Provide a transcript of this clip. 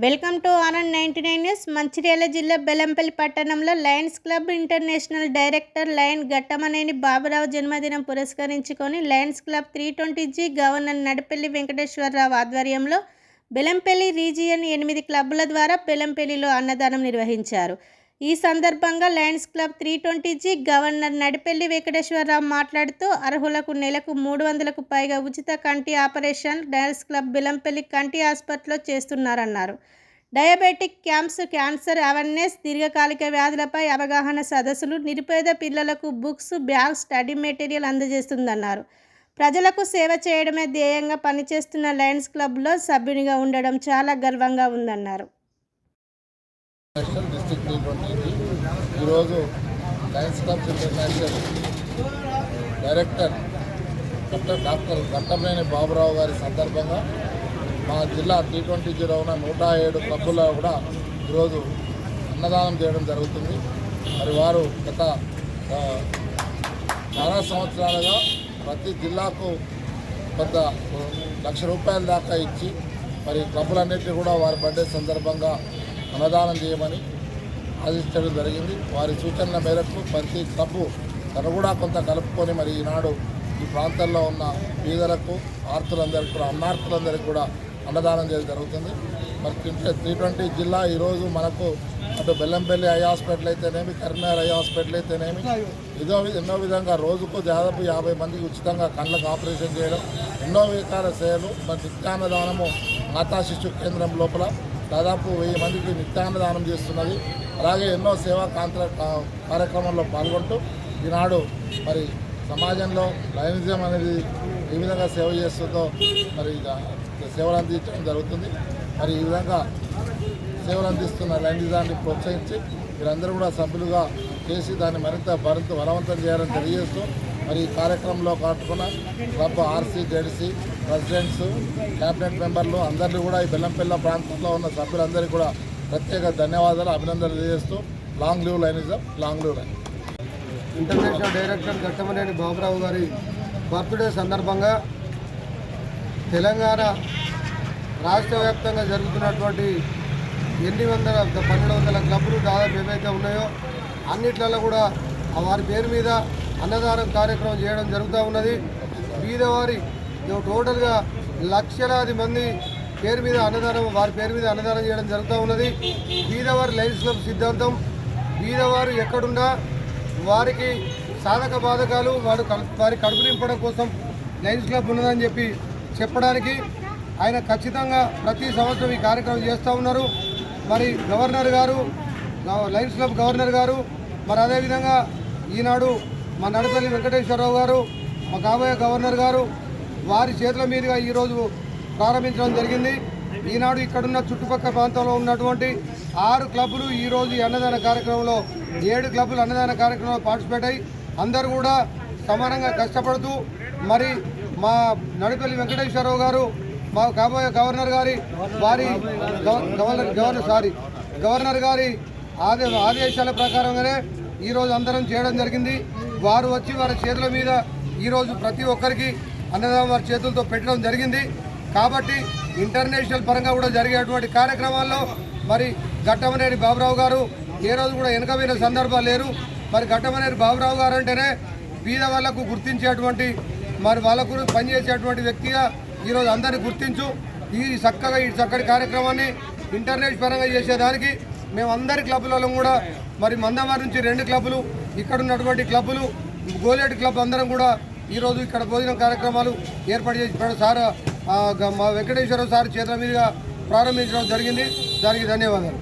Welcome to Anand 99 news. Mancherial జిల్లా బెల్లంపల్లి పట్టణంలో Lions Club International Director Lion Ghattamaneni Baburao జన్మదినం పురస్కరించుకొని Lions Club 320G governor Nadipelli Venkateswararao ఆధ్వర్యంలో బెల్లంపల్లి రీజియన్ 8 క్లబ్బుల ద్వారా బెల్లంపల్లిలో అన్నదానం నిర్వహించారు. ఈ సందర్భంగా Lions Club 320G governor Nadipelli Venkateswararao మాట్లాడుతూ అర్హులకు నెలకు 300కు పైగా ఉచిత కంటి ఆపరేషన్ లయన్స్ క్లబ్ బెల్లంపల్లి కంటి హాస్పిటల్లో చేస్తున్నారన్నారు. డయాబెటిక్ క్యాంప్స్, క్యాన్సర్ అవేర్నెస్, దీర్ఘకాలిక వ్యాధులపై అవగాహన సదస్సులు, నిరుపేద పిల్లలకు బుక్స్, బ్యాగ్స్, స్టడీ మెటీరియల్ అందజేస్తుందన్నారు. ప్రజలకు సేవ చేయడమే ధ్యేయంగా పనిచేస్తున్న లయన్స్ క్లబ్లో సభ్యునిగా ఉండడం చాలా గర్వంగా ఉందన్నారు. డిస్ట్రిక్ట్ 320 ఈరోజు Lions Club International director doctor Ghattamaneni Baburao గారి సందర్భంగా మా జిల్లా 320 ఉన్న 107 క్లబ్బుల్లో కూడా ఈరోజు అన్నదానం చేయడం జరుగుతుంది. మరి వారు గత చాలా సంవత్సరాలుగా ప్రతి జిల్లాకు కొంత ₹1,00,000 దాకా ఇచ్చి మరి క్లబ్బులన్నింటినీ కూడా వారి బర్త్డే సందర్భంగా అన్నదానం చేయమని ఆదేశించడం జరిగింది. వారి సూచనల మేరకు ప్రతి క్లబ్బు తను కూడా కొంత కలుపుకొని మరి ఈనాడు ఈ ప్రాంతాల్లో ఉన్న పేదలకు, ఆర్తులందరికీ కూడా, అన్నార్తులందరికీ కూడా అన్నదానం చేయడం జరుగుతుంది. మరి 320 జిల్లా ఈరోజు మనకు అటు బెల్లంపల్లి ఐ హాస్పిటల్ అయితేనేమి, కరీంనగర్ ఐ హాస్పిటల్ అయితేనేమి ఎన్నో విధంగా రోజుకు దాదాపు 50 మందికి ఉచితంగా కళ్ళకు ఆపరేషన్ చేయడం, ఎన్నో విధాల సేవలు. మరి నిత్యాన్నదానము మాతా శిశు కేంద్రం లోపల దాదాపు 1000 మందికి నిత్యాన్నదానం చేస్తున్నది. అలాగే ఎన్నో సేవా కార్యక్రమంలో పాల్గొంటూ ఈనాడు మరి సమాజంలో లయనిజం అనేది ఏ విధంగా సేవ చేస్తుందో మరి సేవలు అందించడం జరుగుతుంది. మరి ఈ విధంగా సేవలు అందిస్తున్న లయనిజాన్ని ప్రోత్సహించి మీరందరూ కూడా సభ్యులుగా చేసి దాన్ని మరింత బలవంతం చేయాలని తెలియజేస్తూ మరి ఈ కార్యక్రమంలో పాల్గొన్న club RC, ZC presidents, cabinet మెంబర్లు అందరినీ కూడా ఈ బెల్లంపల్లి ప్రాంతంలో ఉన్న సభ్యులందరికీ కూడా ప్రత్యేక ధన్యవాదాలు, అభినందనలు తెలియజేస్తూ long live లయనిజం, long live lion. International director Ghattamaneni Baburao గారి బర్త్డే సందర్భంగా తెలంగాణ రాష్ట్ర వ్యాప్తంగా జరుగుతున్నటువంటి 1200 క్లబ్లు దాదాపు ఏవైతే ఉన్నాయో అన్నిట్లలో కూడా వారి పేరు మీద అన్నదానం కార్యక్రమం చేయడం జరుగుతూ ఉన్నది. బీదవారి టోటల్గా లక్షలాది మంది పేరు మీద అన్నదానం, వారి పేరు మీద అన్నదానం చేయడం జరుగుతూ ఉన్నది. బీదవారి లయన్స్ క్లబ్ సిద్ధాంతం బీదవారు ఎక్కడున్నా వారికి సాధక బాధకాలు వారి కడుపు నింపడం కోసం లయన్స్ క్లబ్ ఉన్నదని చెప్పడానికి ఆయన ఖచ్చితంగా ప్రతి సంవత్సరం ఈ కార్యక్రమం చేస్తూ ఉన్నారు. మరి గవర్నర్ గారు, లయన్స్ క్లబ్ గవర్నర్ గారు, మరి అదేవిధంగా ఈనాడు మా నడిపెల్లి వెంకటేశ్వరరావు గారు, మా కాబోయే గవర్నర్ గారు వారి చేతుల మీదుగా ఈరోజు ప్రారంభించడం జరిగింది. ఈనాడు ఇక్కడున్న చుట్టుపక్కల ప్రాంతంలో ఉన్నటువంటి 6 క్లబ్బులు ఈరోజు ఈ అన్నదాన కార్యక్రమంలో 7 క్లబ్బులు అన్నదాన కార్యక్రమంలో పార్టిసిపేట్ అయ్యి అందరూ కూడా సమానంగా కష్టపడుతూ మరి మా నడిపెల్లి వెంకటేశ్వరరావు గారు, మా కాబోయే గవర్నర్ గారి గవర్నర్ గారి ఆదేశాల ప్రకారంగానే ఈరోజు అందరం చేయడం జరిగింది. వారు వచ్చి వారి చేతుల మీద ఈరోజు ప్రతి ఒక్కరికి అన్నదానం వారి చేతులతో పెట్టడం జరిగింది. కాబట్టి ఇంటర్నేషనల్ పరంగా కూడా జరిగేటువంటి కార్యక్రమాల్లో మరి ఘట్టమనేని బాబురావు గారు ఏ రోజు కూడా వెనకబోయిన సందర్భాలు లేరు. మరి ఘట్టమనేని బాబురావు గారు అంటేనే బీద వాళ్లకు గుర్తించేటువంటి, మరి వాళ్ళకు పనిచేసేటువంటి వ్యక్తిగా ఈరోజు అందరినీ గుర్తించు ఈ చక్కటి కార్యక్రమాన్ని ఇంటర్నేషనల్ పరంగా చేసేదానికి మేము అందరి క్లబ్బులలో కూడా మరి మందమారి నుంచి 2 క్లబ్బులు, ఇక్కడ ఉన్నటువంటి క్లబ్బులు, గోలేటి క్లబ్ అందరం కూడా ఈరోజు ఇక్కడ భోజనం కార్యక్రమాలు ఏర్పాటు చేసి సార్ మా వెంకటేశ్వరరావు సార్ చేతుల మీదుగా ప్రారంభించడం జరిగింది. దానికి ధన్యవాదాలు.